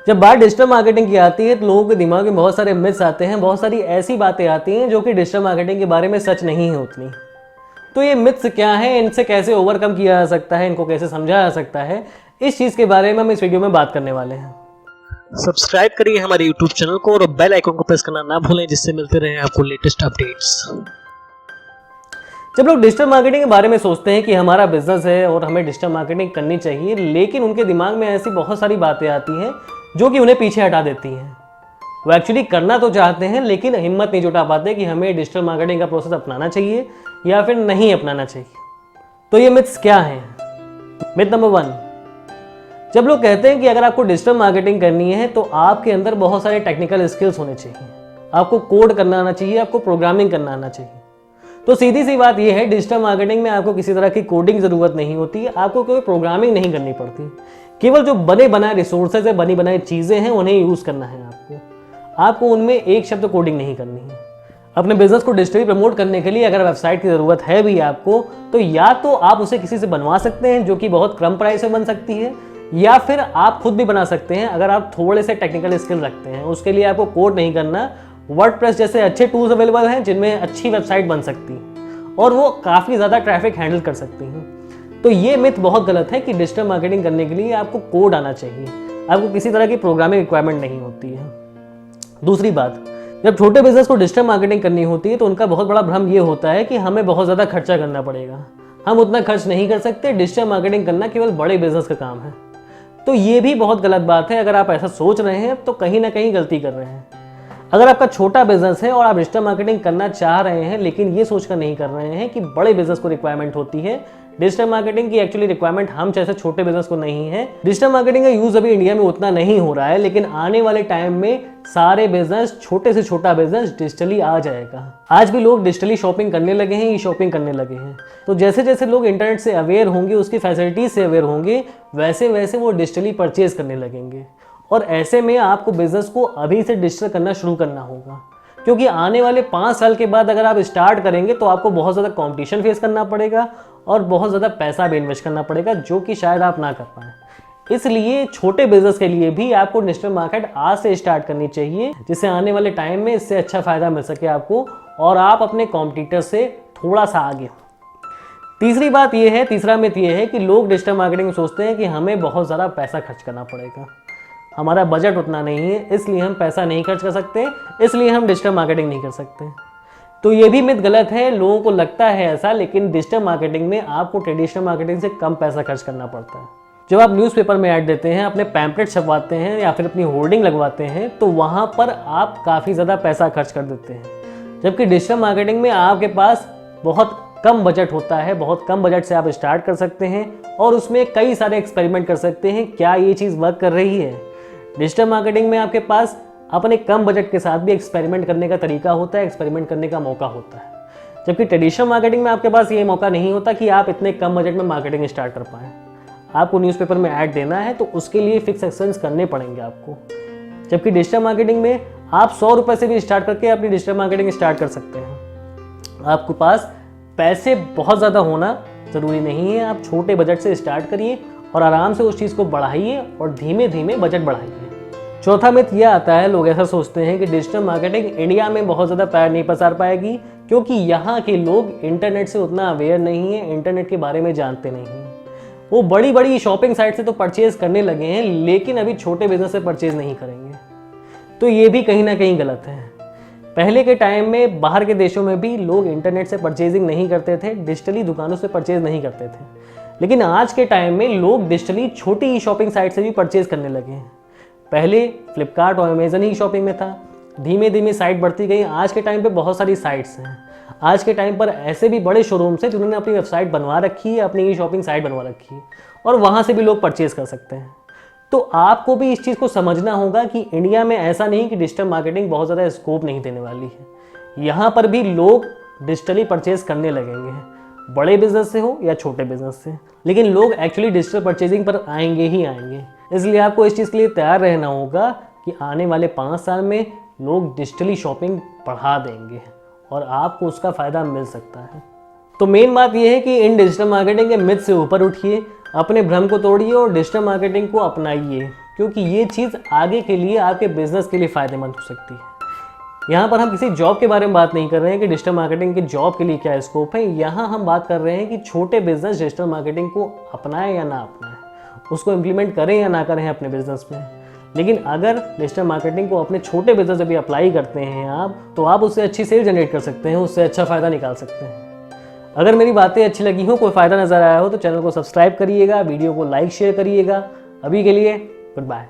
जब बात digital marketing की आती है तो लोगों के दिमाग में बहुत सारे मिथ्स आते हैं, बहुत सारी ऐसी बातें आती हैं जो कि डिजिटल मार्केटिंग के बारे में सच नहीं है उतनी। तो ये मिथ्स क्या है, इनसे कैसे ओवरकम किया जा सकता है, इनको कैसे समझा जा सकता है, इस चीज़ के बारे में हम इस वीडियो में बात करने वाले हैं। सब्सक्राइब करिए हमारे यूट्यूब चैनल को और बेल आइकन को प्रेस करना ना भूलें, जिससे मिलते रहे आपको लेटेस्ट अपडेट्स। जब लोग डिजिटल मार्केटिंग के बारे में सोचते हैं कि हमारा बिजनेस है और हमें डिजिटल मार्केटिंग करनी चाहिए, लेकिन उनके दिमाग में ऐसी बहुत सारी बातें आती हैं जो कि उन्हें पीछे हटा देती हैं। वो एक्चुअली करना तो चाहते हैं लेकिन हिम्मत नहीं जुटा पाते कि हमें डिजिटल मार्केटिंग का प्रोसेस अपनाना चाहिए या फिर नहीं अपनाना चाहिए। तो ये मिथ्स क्या हैं? मिथ नंबर 1, जब लोग कहते हैं कि अगर आपको डिजिटल मार्केटिंग करनी है तो आपके अंदर बहुत सारे टेक्निकल स्किल्स होने चाहिए, आपको कोड करना आना चाहिए, आपको प्रोग्रामिंग करना आना चाहिए। तो सीधी सी बात यह है, डिजिटल मार्केटिंग में आपको किसी तरह की कोडिंग ज़रूरत नहीं होती है, आपको कोई प्रोग्रामिंग नहीं करनी पड़ती। केवल जो बने बनाए रिसोर्सेज है, बनी बनाई चीज़ें हैं, उन्हें यूज़ करना है आपको उनमें एक शब्द कोडिंग नहीं करनी है। अपने बिजनेस को डिजिटली प्रमोट करने के लिए अगर वेबसाइट की ज़रूरत है भी आपको, तो या तो आप उसे किसी से बनवा सकते हैं जो कि बहुत कम प्राइस में बन सकती है, या फिर आप खुद भी बना सकते हैं अगर आप थोड़े से टेक्निकल स्किल रखते हैं। उसके लिए आपको कोड नहीं करना। वर्डप्रेस जैसे अच्छे टूल्स अवेलेबल हैं जिनमें अच्छी वेबसाइट बन सकती है और वो काफ़ी ज़्यादा ट्रैफिक हैंडल कर सकती हैं। तो ये मिथ बहुत गलत है कि डिजिटल मार्केटिंग करने के लिए आपको कोड आना चाहिए, आपको किसी तरह की प्रोग्रामिंग रिक्वायरमेंट नहीं होती है। दूसरी बात, जब छोटे बिजनेस को डिजिटल मार्केटिंग करनी होती है तो उनका बहुत बड़ा भ्रम ये होता है कि हमें बहुत ज़्यादा खर्चा करना पड़ेगा, हम उतना खर्च नहीं कर सकते, डिजिटल मार्केटिंग करना केवल बड़े बिजनेस का काम है। तो ये भी बहुत गलत बात है। अगर आप ऐसा सोच रहे हैं तो कहीं ना कहीं गलती कर रहे हैं। अगर आपका छोटा बिजनेस है और आप डिजिटल मार्केटिंग करना चाह रहे हैं लेकिन ये सोचकर नहीं कर रहे हैं कि बड़े बिजनेस को रिक्वायरमेंट होती है, डिजिटल मार्केटिंग की एक्चुअली रिक्वायरमेंट हम जैसे छोटे बिजनेस को नहीं है। डिजिटल मार्केटिंग का यूज अभी इंडिया में उतना नहीं हो रहा है, लेकिन आने वाले टाइम में सारे बिजनेस, छोटे से छोटा बिजनेस डिजिटली आ जाएगा। आज भी लोग डिजिटली शॉपिंग करने लगे हैं, ई शॉपिंग करने लगे हैं। तो जैसे जैसे लोग इंटरनेट से अवेयर होंगे, उसकी फैसिलिटीज से अवेयर होंगे, वैसे वैसे वो डिजिटली परचेज करने लगेंगे। और ऐसे में आपको बिजनेस को अभी से डिजिटल करना शुरू करना होगा, क्योंकि आने वाले 5 साल के बाद अगर आप स्टार्ट करेंगे तो आपको बहुत ज़्यादा कंपटीशन फेस करना पड़ेगा और बहुत ज़्यादा पैसा भी इन्वेस्ट करना पड़ेगा, जो कि शायद आप ना कर पाएँ। इसलिए छोटे बिजनेस के लिए भी आपको डिजिटल मार्केट आज से स्टार्ट करनी चाहिए, जिससे आने वाले टाइम में इससे अच्छा फ़ायदा मिल सके आपको और आप अपने कॉम्पिटिटर से थोड़ा सा आगे हो। तीसरी बात यह है, तीसरा मिथ ये है कि लोग डिजिटल मार्केटिंग में सोचते हैं कि हमें बहुत ज़्यादा पैसा खर्च करना पड़ेगा, हमारा बजट उतना नहीं है, इसलिए हम पैसा नहीं खर्च कर सकते, इसलिए हम डिजिटल मार्केटिंग नहीं कर सकते। तो ये भी मिथ गलत है। लोगों को लगता है ऐसा, लेकिन डिजिटल मार्केटिंग में आपको ट्रेडिशनल मार्केटिंग से कम पैसा खर्च करना पड़ता है। जब आप न्यूज़पेपर में ऐड देते हैं, अपने पैम्पलेट छपवाते हैं या फिर अपनी होर्डिंग लगवाते हैं, तो वहाँ पर आप काफ़ी ज़्यादा पैसा खर्च कर देते हैं। जबकि डिजिटल मार्केटिंग में आपके पास बहुत कम बजट होता है, बहुत कम बजट से आप स्टार्ट कर सकते हैं और उसमें कई सारे एक्सपेरिमेंट कर सकते हैं, क्या ये चीज़ वर्क कर रही है। डिजिटल मार्केटिंग में आपके पास अपने कम बजट के साथ भी एक्सपेरिमेंट करने का तरीका होता है, एक्सपेरिमेंट करने का मौका होता है। जबकि ट्रेडिशनल मार्केटिंग में आपके पास ये मौका नहीं होता कि आप इतने कम बजट में मार्केटिंग स्टार्ट कर पाएँ। आपको न्यूज़पेपर में ऐड देना है तो उसके लिए फिक्स एक्सपेंस करने पड़ेंगे आपको। जबकि डिजिटल मार्केटिंग में आप 100 रुपये से भी स्टार्ट करके अपनी डिजिटल मार्केटिंग स्टार्ट कर सकते हैं। आपके पास पैसे बहुत ज़्यादा होना ज़रूरी नहीं है, आप छोटे बजट से स्टार्ट करिए और आराम से उस चीज़ को बढ़ाइए और धीमे धीमे बजट बढ़ाइए। चौथा मिथ यह आता है, लोग ऐसा सोचते हैं कि डिजिटल मार्केटिंग इंडिया में बहुत ज़्यादा पैर नहीं पसार पाएगी, क्योंकि यहाँ के लोग इंटरनेट से उतना अवेयर नहीं है, इंटरनेट के बारे में जानते नहीं हैं। वो बड़ी बड़ी शॉपिंग साइट से तो परचेज करने लगे हैं, लेकिन अभी छोटे बिजनेस से परचेज नहीं करेंगे। तो ये भी कहीं ना कहीं गलत है। पहले के टाइम में बाहर के देशों में भी लोग इंटरनेट से परचेजिंग नहीं करते थे, डिजिटली दुकानों से परचेज नहीं करते थे, लेकिन आज के टाइम में लोग डिजिटली छोटी ई शॉपिंग साइट से भी परचेज करने लगे हैं। पहले फ्लिपकार्ट और अमेजन ही शॉपिंग में था, धीमे धीमे साइट बढ़ती गई। आज के टाइम पे बहुत सारी साइट्स हैं। आज के टाइम पर ऐसे भी बड़े शोरूम्स हैं जिन्होंने अपनी वेबसाइट बनवा रखी है, अपनी ई शॉपिंग साइट बनवा रखी है और वहाँ से भी लोग परचेज कर सकते हैं। तो आपको भी इस चीज़ को समझना होगा कि इंडिया में ऐसा नहीं कि डिजिटल मार्केटिंग बहुत ज़्यादा स्कोप नहीं देने वाली है। यहाँ पर भी लोग डिजिटली परचेज करने लगेंगे, बड़े बिजनेस से हो या छोटे बिजनेस से, लेकिन लोग एक्चुअली डिजिटल परचेजिंग पर आएंगे ही आएंगे। इसलिए आपको इस चीज़ के लिए तैयार रहना होगा कि आने वाले 5 साल में लोग डिजिटली शॉपिंग बढ़ा देंगे और आपको उसका फ़ायदा मिल सकता है। तो मेन बात यह है कि इन डिजिटल मार्केटिंग के मिथ से ऊपर उठिए, अपने भ्रम को तोड़िए और डिजिटल मार्केटिंग को अपनाइए। क्योंकि ये चीज़ आगे के लिए आपके बिजनेस के लिए फ़ायदेमंद हो सकती है। यहाँ पर हम किसी जॉब के बारे में बात नहीं कर रहे हैं कि डिजिटल मार्केटिंग के जॉब के लिए क्या स्कोप है। यहाँ हम बात कर रहे हैं कि छोटे बिजनेस डिजिटल मार्केटिंग को अपनाएं या ना अपनाएं, उसको इम्प्लीमेंट करें या ना करें अपने बिजनेस में। लेकिन अगर डिजिटल मार्केटिंग को अपने छोटे बिजनेस में भी अप्लाई करते हैं आप, तो आप उससे अच्छी सेल जनरेट कर सकते हैं, उससे अच्छा फ़ायदा निकाल सकते हैं। अगर मेरी बातें अच्छी लगी हो, कोई फ़ायदा नज़र आया हो, तो चैनल को सब्सक्राइब करिएगा, वीडियो को लाइक शेयर करिएगा। अभी के लिए गुड बाय।